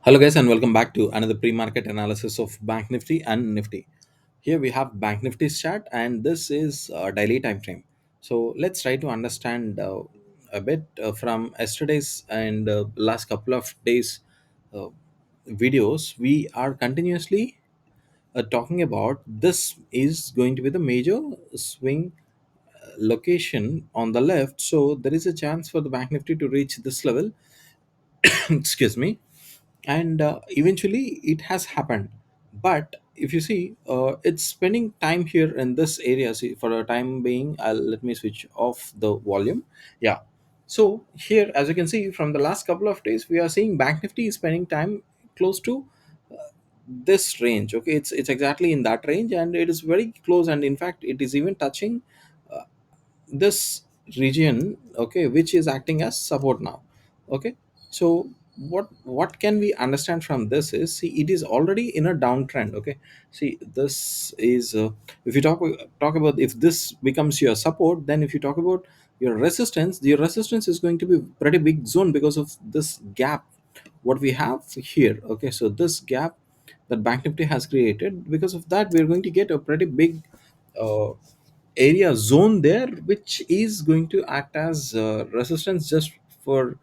Hello guys and welcome back to another pre-market analysis of Bank Nifty and Nifty. Here we have Bank Nifty's chart and this is daily time frame. So let's try to understand a bit from yesterday's and last couple of days uh, videos. We are continuously talking about this is going to be the major swing location on the left. So there is a chance for the Bank Nifty to reach this level. Excuse me, and eventually it has happened. But if you see, it's spending time here in this area. See, for a time being, let me switch off the volume. Yeah, so here, as you can see from the last couple of days, we are seeing Bank Nifty is spending time close to this range. Okay, it's exactly in that range and it is very close, and in fact it is even touching uh, this region, okay, which is acting as support now. Okay, so what can we understand from this is, see, it is already in a downtrend. Okay, see, this is if you talk about, if this becomes your support, then if you talk about your resistance is going to be pretty big zone because of this gap what we have here. Okay, so this gap that Bank Nifty has created, because of that we're going to get a pretty big uh, area zone there, which is going to act as resistance, just for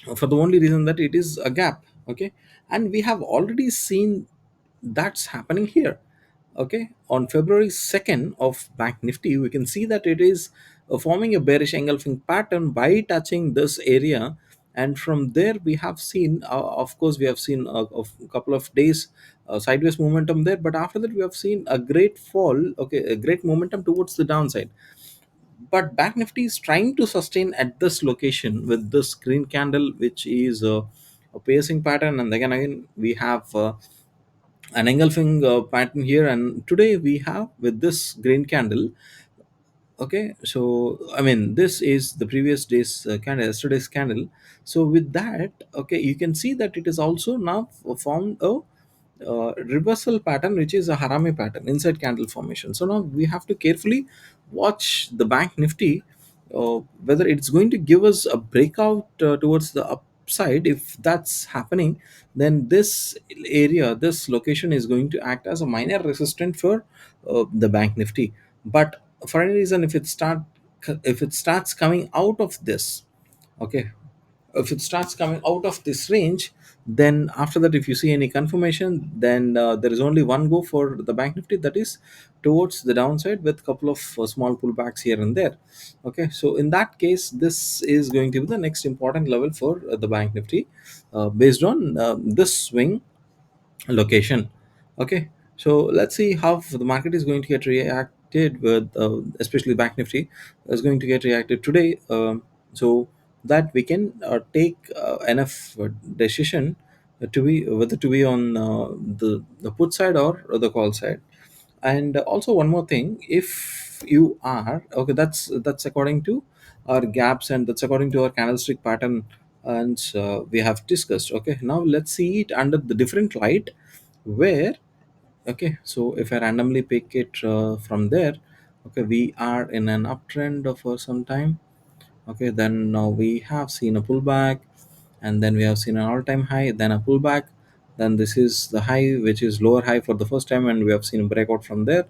the only reason that it is a gap. Okay, and we have already seen that's happening here. Okay, on February 2nd of Bank Nifty, we can see that it is forming a bearish engulfing pattern by touching this area, and from there we have seen, of course we have seen a couple of days sideways momentum there, but after that we have seen a great fall. Okay, a great momentum towards the downside, but Bank Nifty is trying to sustain at this location with this green candle, which is a piercing pattern, and again we have an engulfing pattern here, and today we have with this green candle. Okay, so I mean this is the previous day's candle, yesterday's candle. So with that, okay, you can see that it is also now formed a reversal pattern, which is a harami pattern inside candle formation. So now we have to carefully watch the Bank Nifty, whether it's going to give us a breakout towards the upside. If that's happening, then this area, this location is going to act as a minor resistance for the Bank Nifty. But for any reason, if it starts coming out of this, okay, if it starts coming out of this range, then after that, if you see any confirmation, then there is only one go for the Bank Nifty, that is towards the downside with couple of small pullbacks here and there. Okay, so in that case, this is going to be the next important level for the Bank Nifty, based on this swing location. Okay, so let's see how the market is going to get reacted with, especially Bank Nifty is going to get reacted today, so that we can take enough decision to be whether to be on the put side or the call side. And also one more thing, if you are okay, that's according to our gaps, and that's according to our candlestick pattern, and we have discussed. Okay, now let's see it under the different light, where, okay, so if I randomly pick it from there, okay, we are in an uptrend for some time. Okay, then now we have seen a pullback, and then we have seen an all-time high, then a pullback, then this is the high, which is lower high for the first time, and we have seen a breakout from there.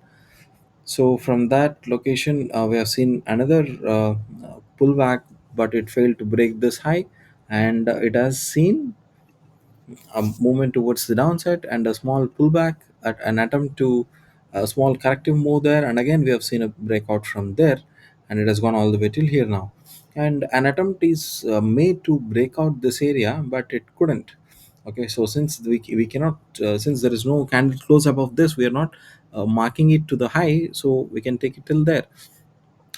So from that location, we have seen another pullback, but it failed to break this high, and it has seen a movement towards the downside and a small pullback, at an attempt to a small corrective move there, and again we have seen a breakout from there, and it has gone all the way till here now, and an attempt is made to break out this area, but it couldn't. Okay, so since we cannot, since there is no candle close above this, we are not marking it to the high, so we can take it till there.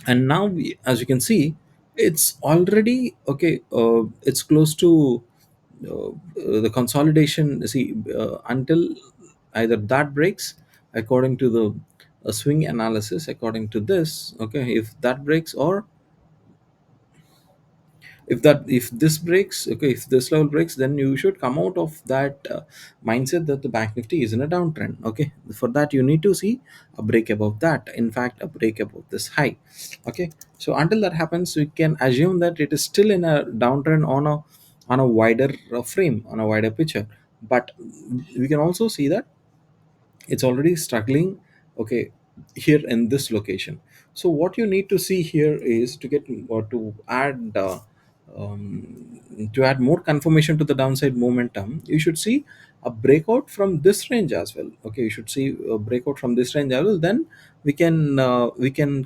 And now as you can see, it's already okay, it's close to the consolidation. See, until either that breaks, according to the swing analysis, according to this, okay, if that breaks, or if this breaks, okay, if this level breaks, then you should come out of that mindset that the Bank Nifty is in a downtrend. Okay, for that you need to see a break above that, in fact a break above this high. Okay, so until that happens, we can assume that it is still in a downtrend on a wider frame, on a wider picture. But we can also see that it's already struggling, okay, here in this location. So what you need to see here is to get or to add more confirmation to the downside momentum. You should see a breakout from this range as well. Okay, you should see a breakout from this range as well. Then we can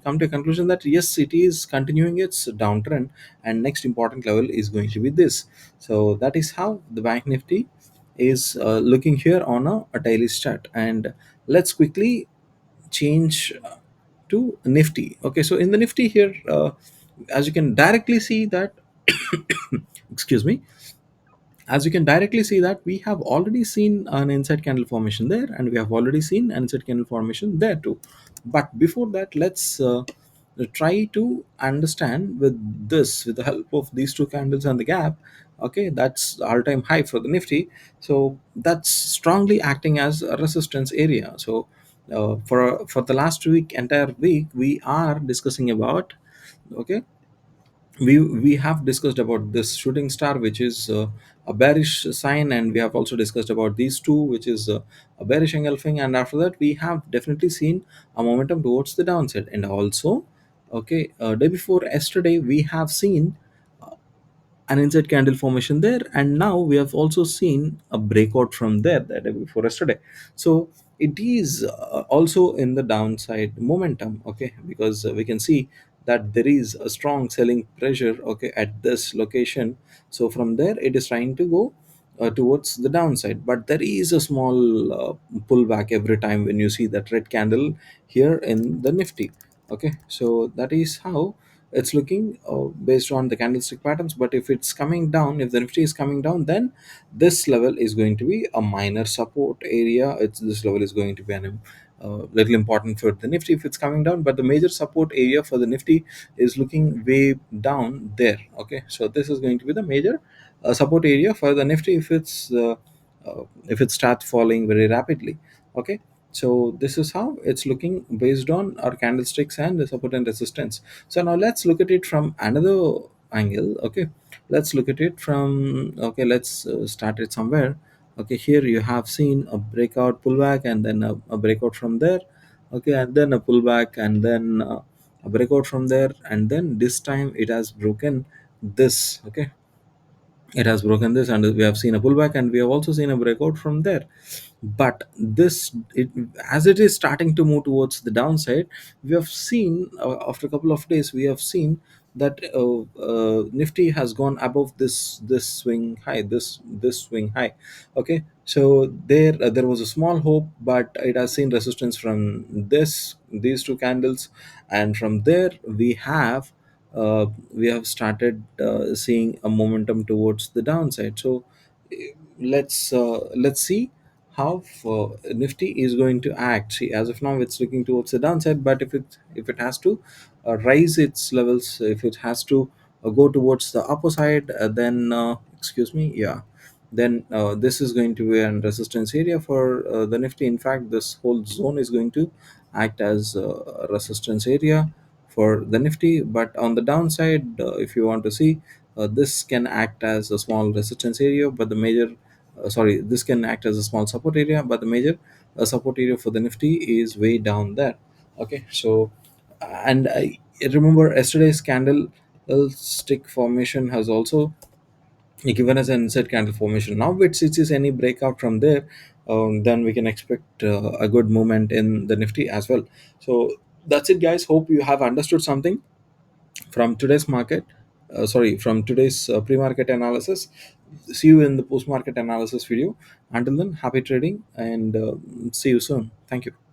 come to a conclusion that yes, it is continuing its downtrend, and next important level is going to be this. So that is how the Bank Nifty is looking here on a daily chart. And let's quickly change to Nifty. Okay, so in the Nifty here, as you can directly see that excuse me, as you can directly see that we have already seen an inside candle formation there, and we have already seen an inside candle formation there too. But before that, let's try to understand with this, with the help of these two candles and the gap. Okay, that's all-time high for the Nifty. So that's strongly acting as a resistance area. So for the last week, entire week, we are discussing about, okay, we have discussed about this shooting star, which is a bearish sign, and we have also discussed about these two, which is a bearish engulfing. And after that, we have definitely seen a momentum towards the downside. And also, okay, day before yesterday, we have seen an inside candle formation there, and now we have also seen a breakout from there that day before yesterday. So it is also in the downside momentum, okay, because we can see that there is a strong selling pressure, okay, at this location. So from there it is trying to go towards the downside, but there is a small pullback every time when you see that red candle here in the Nifty. Okay, so that is how it's looking based on the candlestick patterns. But if it's coming down, if the Nifty is coming down, then this level is going to be a minor support area. It's This level is going to be an little important for the Nifty if it's coming down, but the major support area for the Nifty is looking way down there. Okay, so this is going to be the major support area for the Nifty if it starts falling very rapidly. Okay, so this is how it's looking based on our candlesticks and the support and resistance. So now let's look at it from another angle. Okay, let's look at it from, okay, let's start it somewhere. Okay, here you have seen a breakout pullback, and then a breakout from there. Okay, and then a pullback, and then a breakout from there, and then this time it has broken this. Okay, it has broken this, and we have seen a pullback, and we have also seen a breakout from there. But as it is starting to move towards the downside, we have seen after a couple of days, we have seen that Nifty has gone above this swing high, this swing high. Okay, so there was a small hope, but it has seen resistance from these two candles, and from there we have started seeing a momentum towards the downside. So let's see how Nifty is going to act. See, as of now, it's looking towards the downside, but if it has to rise its levels, if it has to go towards the upper side, then excuse me, yeah, then this is going to be a resistance area for the Nifty. In fact, this whole zone is going to act as a resistance area for the Nifty. But on the downside, if you want to see, this can act as a small resistance area, but the major sorry, this can act as a small support area, but the major support area for the Nifty is way down there. Okay, so and I remember yesterday's candle stick formation has also given us an inside candle formation. Now it sees any breakout from there, then we can expect a good movement in the Nifty as well. So that's it, guys. Hope you have understood something from today's market. From today's pre-market analysis. See you in the post-market analysis video. Until then, happy trading, and see you soon. Thank you.